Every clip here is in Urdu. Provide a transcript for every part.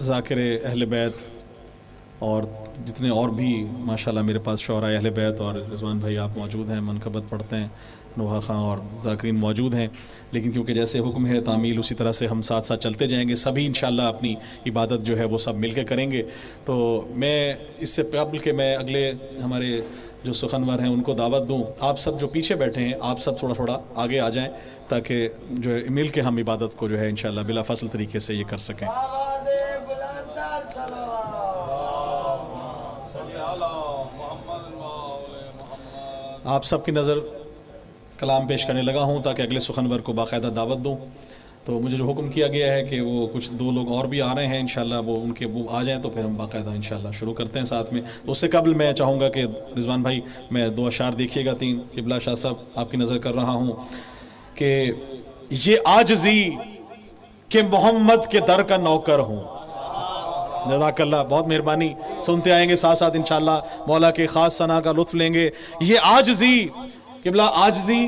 ذاکر اہل بیت اور جتنے اور بھی ماشاءاللہ میرے پاس شعراء اہل بیت اور رضوان بھائی آپ موجود ہیں، منقبت پڑھتے ہیں، نوحہ خاں اور ذاکرین موجود ہیں، لیکن کیونکہ جیسے حکم ہے تعمیل اسی طرح سے ہم ساتھ ساتھ چلتے جائیں گے، سبھی انشاءاللہ اپنی عبادت جو ہے وہ سب مل کے کریں گے۔ تو میں اس سے قبل کہ میں اگلے ہمارے جو سخنور ہیں ان کو دعوت دوں، آپ سب جو پیچھے بیٹھے ہیں آپ سب تھوڑا تھوڑا آگے آ جائیں تاکہ جو مل کے ہم عبادت کو جو ہے انشاءاللہ بلا فصل طریقے سے یہ کر سکیں۔ آپ سب کی نظر کلام پیش کرنے لگا ہوں تاکہ اگلے سخنور کو باقاعدہ دعوت دوں۔ تو مجھے جو حکم کیا گیا ہے کہ وہ کچھ 2 لوگ اور بھی آ رہے ہیں انشاءاللہ، وہ ان کے وہ آ جائیں تو پھر ہم باقاعدہ انشاءاللہ شروع کرتے ہیں ساتھ میں۔ تو اس سے قبل میں چاہوں گا کہ رضوان بھائی میں 2 اشعار دیکھیے گا 3، قبلہ شاہ صاحب آپ کی نظر کر رہا ہوں کہ یہ عاجزی کہ محمد کے در کا نوکر ہوں۔ جزاک اللہ، بہت مہربانی، سنتے آئیں گے ساتھ ساتھ انشاءاللہ مولا کے خاص ثنا کا لطف لیں گے۔ یہ عاجزی، قبلہ عاجزی،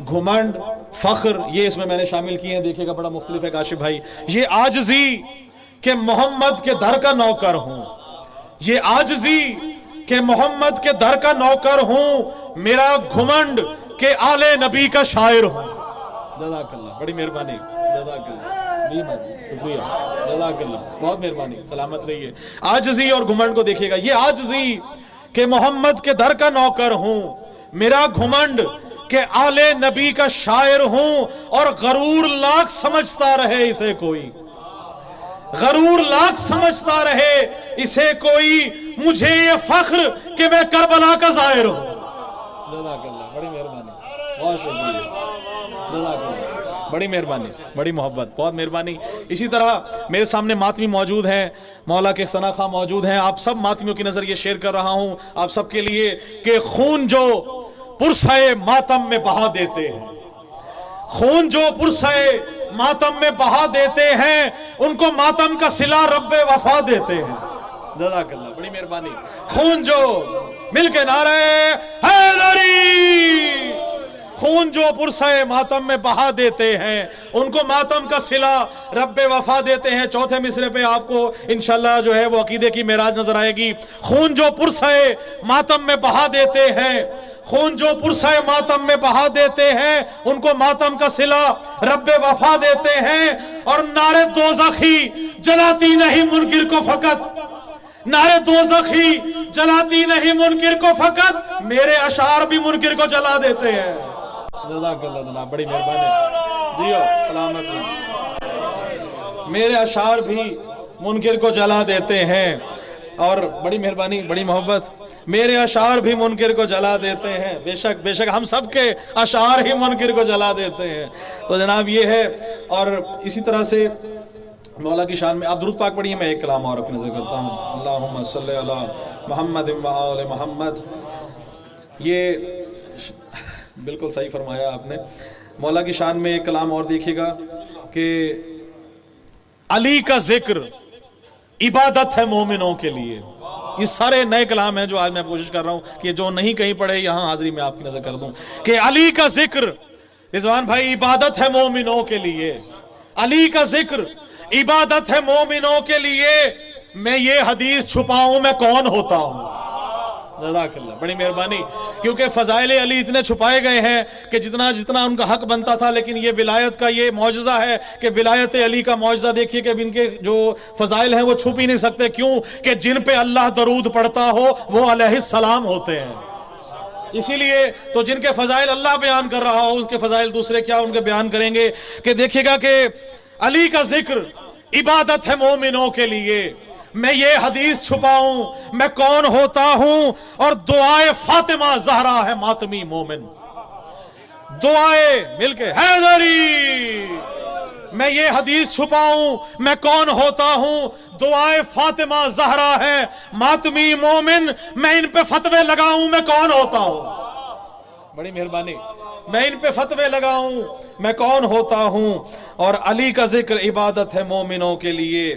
گھمنڈ، فخر، یہ اس میں نے شامل کیے ہیں، دیکھیں گا بڑا مختلف ہے کاشف بھائی۔ یہ عاجزی کہ محمد کے در کا نوکر ہوں، یہ عاجزی کہ محمد کے در کا نوکر ہوں، میرا گھمنڈ کہ آل نبی کا شاعر ہوں۔ جزاک اللہ، بڑی مہربانی، جزاک اللہ، شکریہ، جزاک اللہ، بہت مہربانی، سلامت رہیے۔ عاجزی اور گھمنڈ کو دیکھیے گا، یہ عاجزی کہ محمد کے در کا نوکر ہوں، میرا گھمنڈ کہ آل نبی کا شاعر ہوں، اور غرور لاکھ سمجھتا رہے اسے کوئی، غرور لاکھ سمجھتا رہے اسے کوئی، مجھے یہ فخر کہ میں کربلا کا زائر ہوں۔ جزاک اللہ، بڑی مہربانی، بہت شکریہ، جزاک اللہ، بڑی مہربانی، بڑی محبت، بہت مہربانی۔ اسی طرح میرے سامنے ماتمی موجود ہیں، مولا کے ثنا خواہ موجود ہیں، آپ سب ماتمیوں کی نظر یہ شیئر کر رہا ہوں آپ سب کے لیے کہ خون جو پرسے ماتم میں بہا دیتے ہیں، خون جو پرسے ماتم میں بہا دیتے ہیں، ان کو ماتم کا صلہ رب وفا دیتے ہیں۔ جزاک اللہ، بڑی مہربانی۔ خون جو مل کے نعرہ حیدری، خون جو پرسے ماتم میں بہا دیتے ہیں، ان کو ماتم کا صلہ رب وفا دیتے ہیں۔ چوتھے مصرے پہ آپ کو انشاءاللہ جو ہے وہ عقیدے کی معراج نظر آئے گی۔ خون جو پرسے ماتم میں بہا دیتے ہیں، خون جو پرسے ماتم میں بہا دیتے ہیں، ان کو ماتم کا صلہ رب وفا دیتے ہیں۔ اور نعرے دوزخی جلاتی نہیں منکر کو فقط، نعرے دوزخی جلاتی نہیں منکر کو فقط، میرے اشعار بھی منکر کو جلا دیتے ہیں۔ جزاک اللہ جناب، بڑی مہربانی، جیو سلامت رہو، میرے اشعار بھی منکر کو جلا دیتے ہیں، اور بڑی مہربانی، بڑی محبت، میرے اشعار بھی منکر کو جلا دیتے ہیں۔ بے شک بے شک ہم سب کے اشعار ہی منکر کو جلا دیتے ہیں۔ تو جناب یہ ہے، اور اسی طرح سے مولا کی شان میں آپ درود پاک پڑھیے، میں ایک کلام اور اپنی نظر کرتا ہوں۔ اللہم صلی علی محمد و آل محمد، یہ بالکل صحیح فرمایا آپ نے۔ مولا کی شان میں ایک کلام اور دیکھیے گا کہ علی کا ذکر عبادت ہے مومنوں کے لیے۔ یہ سارے نئے کلام ہیں جو آج میں کوشش کر رہا ہوں کہ جو نہیں کہیں پڑھے یہاں حاضری میں آپ کی نظر کر دوں کہ علی کا ذکر، رضوان بھائی، عبادت ہے مومنوں کے لیے، علی کا ذکر عبادت ہے مومنوں کے لیے، میں یہ حدیث چھپاؤں میں کون ہوتا ہوں۔ جزاک اللہ، بڑی مہربانی، کیونکہ فضائل علی اتنے چھپائے گئے ہیں کہ جتنا جتنا ان کا حق بنتا تھا، لیکن یہ ولایت کا یہ معجزہ ہے کہ ولایت علی کا معجزہ دیکھیے کہ ان کے جو فضائل ہیں وہ چھپ ہی نہیں سکتے۔ کیوں کہ جن پہ اللہ درود پڑھتا ہو وہ علیہ السلام ہوتے ہیں، اسی لیے تو جن کے فضائل اللہ بیان کر رہا ہو اس کے فضائل دوسرے کیا ان کے بیان کریں گے۔ کہ دیکھیے گا کہ علی کا ذکر عبادت ہے مومنوں کے لیے، میں یہ حدیث چھپاؤں میں کون ہوتا ہوں، اور دعائے فاطمہ زہرا ہے ماتمی مومن، دعائے مل کے حیدری، میں یہ حدیث چھپاؤں میں کون ہوتا ہوں، دعائے فاطمہ زہرا ہے ماتمی مومن، میں ان پہ فتوے لگاؤں میں کون ہوتا ہوں۔ بڑی مہربانی، میں ان پہ فتوے لگاؤں میں کون ہوتا ہوں۔ اور علی کا ذکر عبادت ہے مومنوں کے لیے،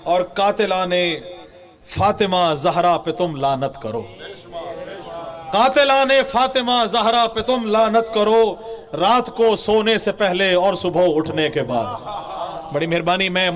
اور قاتلان فاطمہ زہرا پہ تم لعنت کرو، قاتلان فاطمہ زہرا پہ تم لعنت کرو، رات کو سونے سے پہلے اور صبح اٹھنے کے بعد۔ بڑی مہربانی، میں